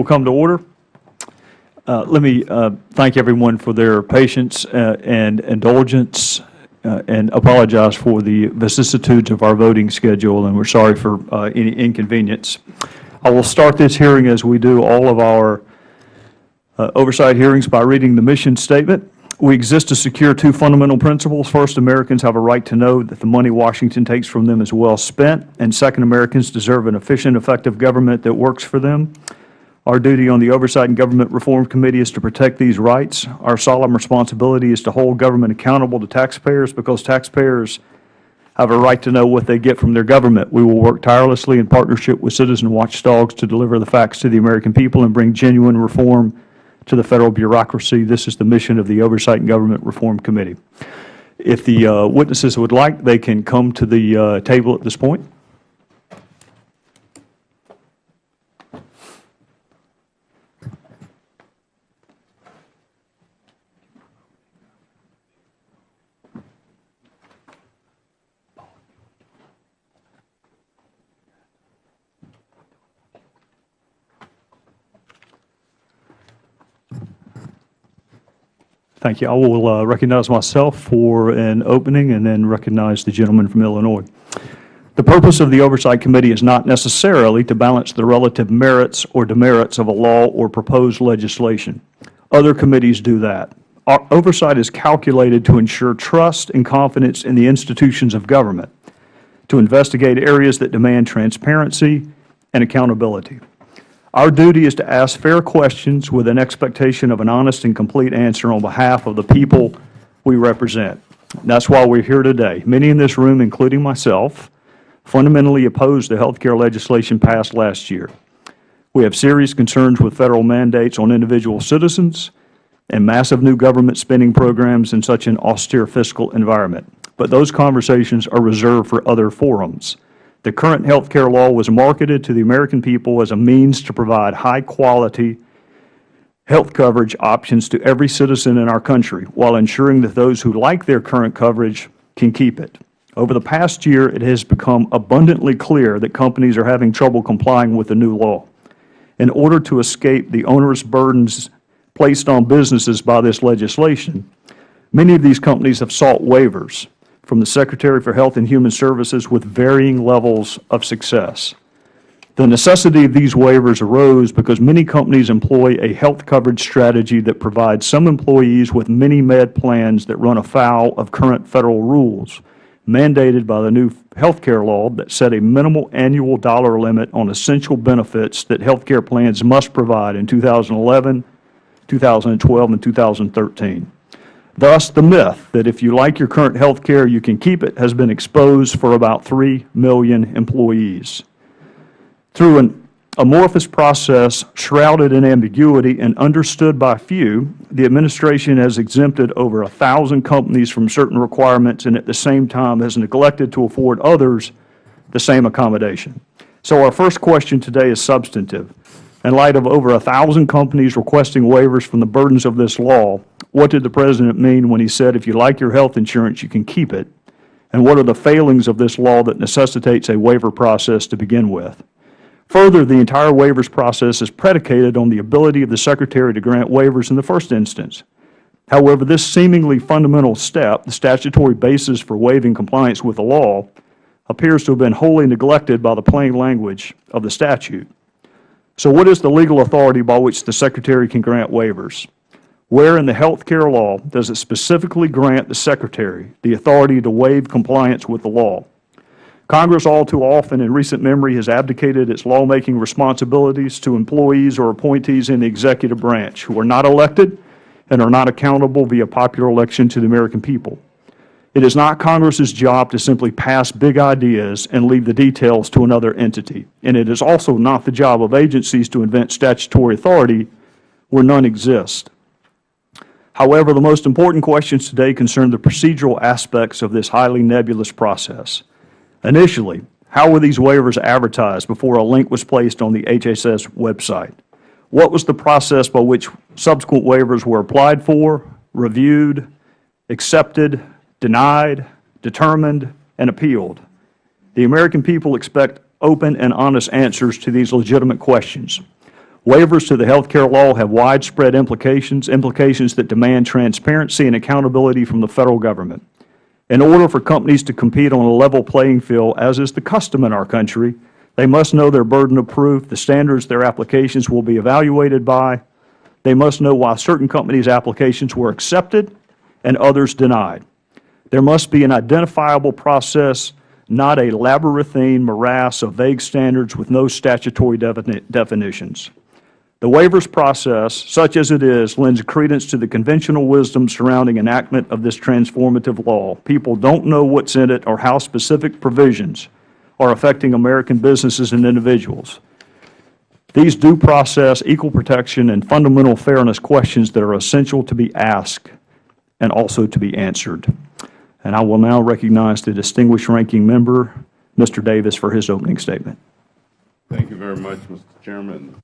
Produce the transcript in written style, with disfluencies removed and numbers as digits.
will come to order. Let me thank everyone for their patience and indulgence and apologize for the vicissitudes of our voting schedule, and we're sorry for any inconvenience. I will start this hearing as we do all of our oversight hearings by reading the mission statement. We exist to secure two fundamental principles. First, Americans have a right to know that the money Washington takes from them is well spent, and second, Americans deserve an efficient, effective government that works for them. Our duty on the Oversight and Government Reform Committee is to protect these rights. Our solemn responsibility is to hold government accountable to taxpayers, because taxpayers have a right to know what they get from their government. We will work tirelessly in partnership with citizen watchdogs to deliver the facts to the American people and bring genuine reform to the federal bureaucracy. This is the mission of the Oversight and Government Reform Committee. If the witnesses would like, they can come to the table at this point. Thank you. I will recognize myself for an opening and then recognize the gentleman from Illinois. The purpose of the Oversight Committee is not necessarily to balance the relative merits or demerits of a law or proposed legislation. Other committees do that. Our oversight is calculated to ensure trust and confidence in the institutions of government, to investigate areas that demand transparency and accountability. Our duty is to ask fair questions with an expectation of an honest and complete answer on behalf of the people we represent. That's why we're here today. Many in this room, including myself, fundamentally oppose the health care legislation passed last year. We have serious concerns with federal mandates on individual citizens and massive new government spending programs in such an austere fiscal environment. But those conversations are reserved for other forums. The current health care law was marketed to the American people as a means to provide high-quality health coverage options to every citizen in our country, while ensuring that those who like their current coverage can keep it. Over the past year, it has become abundantly clear that companies are having trouble complying with the new law. In order to escape the onerous burdens placed on businesses by this legislation, many of these companies have sought waivers from the Secretary for Health and Human Services with varying levels of success. The necessity of these waivers arose because many companies employ a health coverage strategy that provides some employees with mini med plans that run afoul of current federal rules, mandated by the new health care law that set a minimal annual dollar limit on essential benefits that health care plans must provide in 2011, 2012, and 2013. Thus, the myth that if you like your current health care, you can keep it has been exposed for about 3 million employees. Through an amorphous process shrouded in ambiguity and understood by few, the administration has exempted over 1,000 companies from certain requirements and at the same time has neglected to afford others the same accommodation. So our first question today is substantive. In light of over 1,000 companies requesting waivers from the burdens of this law, what did the President mean when he said, if you like your health insurance, you can keep it? And what are the failings of this law that necessitates a waiver process to begin with? Further, the entire waivers process is predicated on the ability of the Secretary to grant waivers in the first instance. However, this seemingly fundamental step, the statutory basis for waiving compliance with the law, appears to have been wholly neglected by the plain language of the statute. So what is the legal authority by which the Secretary can grant waivers? Where in the health care law does it specifically grant the Secretary the authority to waive compliance with the law? Congress all too often in recent memory has abdicated its lawmaking responsibilities to employees or appointees in the executive branch who are not elected and are not accountable via popular election to the American people. It is not Congress's job to simply pass big ideas and leave the details to another entity. And it is also not the job of agencies to invent statutory authority where none exist. However, the most important questions today concern the procedural aspects of this highly nebulous process. Initially, how were these waivers advertised before a link was placed on the HHS website? What was the process by which subsequent waivers were applied for, reviewed, accepted, denied, determined, and appealed? The American people expect open and honest answers to these legitimate questions. Waivers to the healthcare law have widespread implications that demand transparency and accountability from the Federal Government. In order for companies to compete on a level playing field, as is the custom in our country, they must know their burden of proof, the standards their applications will be evaluated by. They must know why certain companies' applications were accepted and others denied. There must be an identifiable process, not a labyrinthine morass of vague standards with no statutory definitions. The waivers process, such as it is, lends credence to the conventional wisdom surrounding enactment of this transformative law. People don't know what's in it or how specific provisions are affecting American businesses and individuals. These due process, equal protection, and fundamental fairness questions that are essential to be asked and also to be answered. And I will now recognize the distinguished ranking member, Mr. Davis, for his opening statement. Thank you very much, Mr. Chairman.